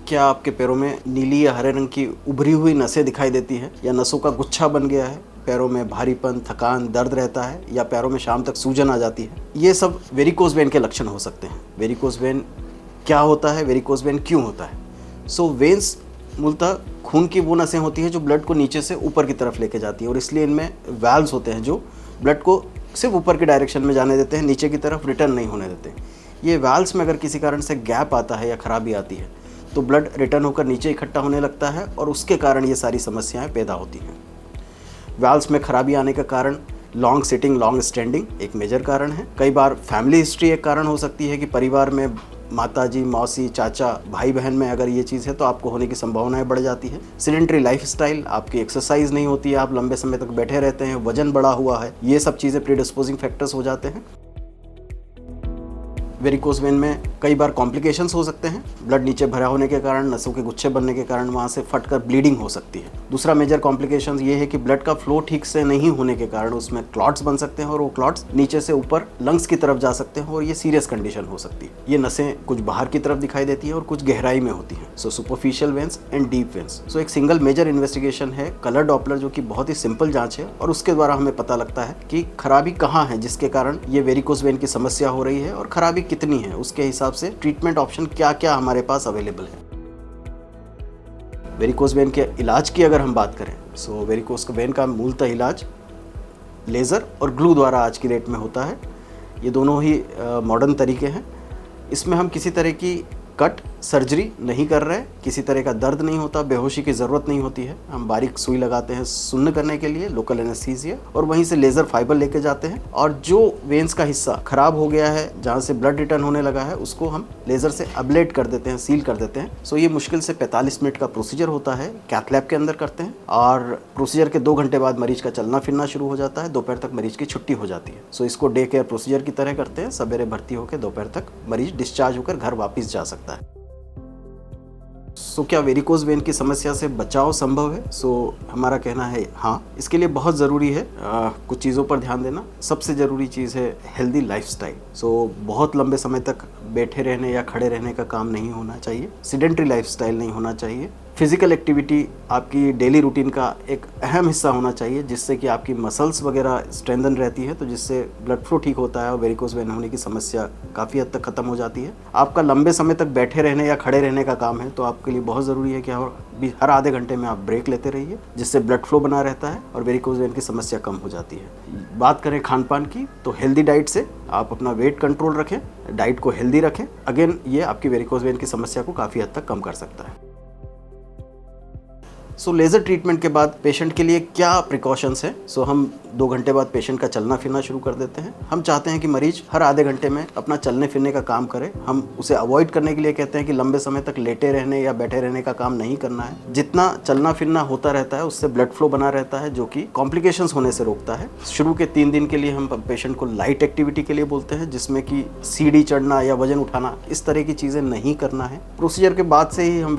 क्या आपके पैरों में नीली या हरे रंग की उभरी हुई नसें दिखाई देती है, या नसों का गुच्छा बन गया है, पैरों में भारीपन, थकान, दर्द रहता है, या पैरों में शाम तक सूजन आ जाती है? ये सब वेरिकोज वेन के लक्षण हो सकते हैं। वेरिकोज वेन क्या होता है, वेरिकोज वेन क्यों होता है? वेन्स मूलतः खून की वो नसें होती हैं जो ब्लड को नीचे से ऊपर की तरफ लेके जाती है, और इसलिए इनमें वाल्व्स होते हैं जो ब्लड को सिर्फ ऊपर की डायरेक्शन में जाने देते हैं, नीचे की तरफ रिटर्न नहीं होने देते। ये वाल्व्स में अगर किसी कारण से गैप आता है या खराबी आती है तो ब्लड रिटर्न होकर नीचे इकट्ठा होने लगता है, और उसके कारण ये सारी समस्याएं पैदा होती हैं। वाल्व्स में खराबी आने का कारण लॉन्ग सिटिंग, लॉन्ग स्टैंडिंग एक मेजर कारण है। कई बार फैमिली हिस्ट्री एक कारण हो सकती है कि परिवार में माताजी, मौसी, चाचा, भाई बहन में अगर ये चीज़ है तो आपको होने की संभावनाएं बढ़ जाती है। सिडेंट्री लाइफस्टाइल, आपकी एक्सरसाइज नहीं होती है, आप लंबे समय तक बैठे रहते हैं, वजन बढ़ा हुआ है, ये सब चीज़ें प्रीडिस्पोजिंग फैक्टर्स हो जाते हैं। वेरिकोज वेन में कई बार कॉम्प्लिकेशंस हो सकते हैं। ब्लड नीचे भरा होने के कारण, नसों के गुच्छे बनने के कारण वहाँ से फटकर ब्लीडिंग हो सकती है। दूसरा मेजर कॉम्प्लिकेशंस ये है कि ब्लड का फ्लो ठीक से नहीं होने के कारण उसमें क्लॉट्स बन सकते हैं, और वो क्लॉट्स नीचे से ऊपर लंग्स की तरफ जा सकते हैं, और ये सीरियस कंडीशन हो सकती है। ये नसें कुछ बाहर की तरफ दिखाई देती हैं और कुछ गहराई में होती हैं। Superficial veins and deep veins. एक सिंगल मेजर इन्वेस्टिगेशन है कलर डॉपलर, जो कि बहुत ही सिंपल जाँच है, और उसके द्वारा हमें पता लगता है कि खराबी कहाँ है जिसके कारण ये वेरिकोज वेन की समस्या हो रही है, और खराबी कितनी है उसके हिसाब से ट्रीटमेंट ऑप्शन क्या क्या हमारे पास अवेलेबल है। वेरिकोज वेन के इलाज की अगर हम बात करें, वेरिकोज वेन का मूलतः इलाज लेज़र और ग्लू द्वारा आज की डेट में होता है। ये दोनों ही मॉडर्न तरीके हैं। इसमें हम किसी तरह की कट सर्जरी नहीं कर रहे, किसी तरह का दर्द नहीं होता, बेहोशी की ज़रूरत नहीं होती है। हम बारीक सुई लगाते हैं सुन्न करने के लिए, लोकल एनेस्थीसिया, और वहीं से लेज़र फाइबर लेके जाते हैं, और जो वेन्स का हिस्सा खराब हो गया है, जहाँ से ब्लड रिटर्न होने लगा है, उसको हम लेज़र से अब्लेट कर देते हैं, सील कर देते हैं। ये मुश्किल से 45 मिनट का प्रोसीजर होता है, कैथ लैब के अंदर करते हैं, और प्रोसीजर के 2 घंटे बाद मरीज का चलना फिरना शुरू हो जाता है। दोपहर तक मरीज की छुट्टी हो जाती है। इसको डे केयर प्रोसीजर की तरह करते हैं। सवेरे भर्ती होकर दोपहर तक मरीज डिस्चार्ज होकर घर वापस जा सकता है। क्या वेरिकोज वेन की समस्या से बचाव संभव है? हमारा कहना है हाँ। इसके लिए बहुत ज़रूरी है कुछ चीज़ों पर ध्यान देना। सबसे ज़रूरी चीज़ है हेल्दी लाइफस्टाइल। बहुत लंबे समय तक बैठे रहने या खड़े रहने का काम नहीं होना चाहिए। सिडेंट्री लाइफस्टाइल नहीं होना चाहिए। फिजिकल एक्टिविटी आपकी डेली रूटीन का एक अहम हिस्सा होना चाहिए, जिससे कि आपकी मसल्स वगैरह स्ट्रेंथन रहती है, तो जिससे ब्लड फ्लो ठीक होता है और वेरिकोज वेन होने की समस्या काफ़ी हद तक ख़त्म हो जाती है। आपका लंबे समय तक बैठे रहने या खड़े रहने का काम है, तो आपके लिए बहुत ज़रूरी है कि हर आधे घंटे में आप ब्रेक लेते रहिए, जिससे ब्लड फ्लो बना रहता है और वेरिकोज वेन की समस्या कम हो जाती है। बात करें खान पान की, तो हेल्दी डाइट से आप अपना वेट कंट्रोल रखें, डाइट को हेल्दी रखें। अगेन, ये आपकी वेरिकोज वेन की समस्या को काफ़ी हद तक कम कर सकता है। लेज़र ट्रीटमेंट के बाद पेशेंट के लिए क्या प्रिकॉशंस हैं? हम 2 घंटे बाद पेशेंट का चलना फिरना शुरू कर देते हैं। हम चाहते हैं कि मरीज हर आधे घंटे में अपना चलने फिरने का काम करे। हम उसे अवॉइड करने के लिए कहते हैं कि लंबे समय तक लेटे रहने या बैठे रहने का काम नहीं करना है। जितना चलना फिरना होता रहता है उससे ब्लड फ्लो बना रहता है, जो कि कॉम्प्लिकेशंस होने से रोकता है। शुरू के 3 दिन के लिए हम पेशेंट को लाइट एक्टिविटी के लिए बोलते हैं, जिसमें कि सीढ़ी चढ़ना या वजन उठाना, इस तरह की चीज़ें नहीं करना है। प्रोसीजर के बाद से ही हम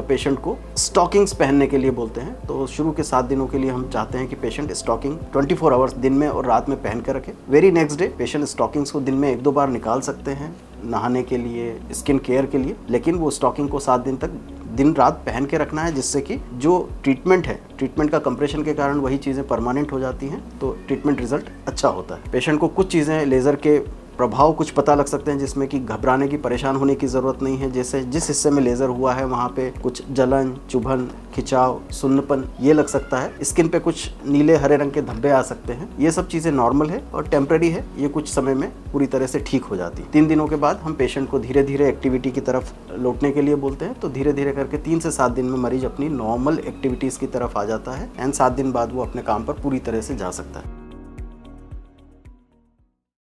पेशेंट को स्टॉकिंग्स पहनने के लिए बोलते हैं। तो शुरू के 7 दिनों के लिए हम चाहते हैं कि पेशेंट स्टॉकिंग 24 आवर्स दिन में और रात में पहन कर रखे। Very next day patient stockings को दिन में 1-2 बार निकाल सकते हैं नहाने के लिए, स्किन केयर के लिए, लेकिन वो स्टॉकिंग को 7 दिन तक दिन रात पहन के रखना है, जिससे कि जो ट्रीटमेंट है, ट्रीटमेंट का कंप्रेशन के कारण वही चीज़ें परमानेंट हो जाती हैं, तो ट्रीटमेंट रिजल्ट अच्छा होता है। पेशेंट को कुछ चीज़ें लेज़र के प्रभाव कुछ पता लग सकते हैं, जिसमें कि घबराने की, परेशान होने की ज़रूरत नहीं है। जैसे जिस हिस्से में लेज़र हुआ है वहाँ पे कुछ जलन, चुभन, खिंचाव, सुन्नपन ये लग सकता है। स्किन पे कुछ नीले हरे रंग के धब्बे आ सकते हैं। ये सब चीज़ें नॉर्मल है और टेम्परेरी है। ये कुछ समय में पूरी तरह से ठीक हो जाती है। 3 दिनों के बाद हम पेशेंट को धीरे धीरे एक्टिविटी की तरफ लौटने के लिए बोलते हैं। तो धीरे धीरे करके 3 से 7 दिन में मरीज अपनी नॉर्मल एक्टिविटीज़ की तरफ आ जाता है, एंड 7 दिन बाद वो अपने काम पर पूरी तरह से जा सकता है।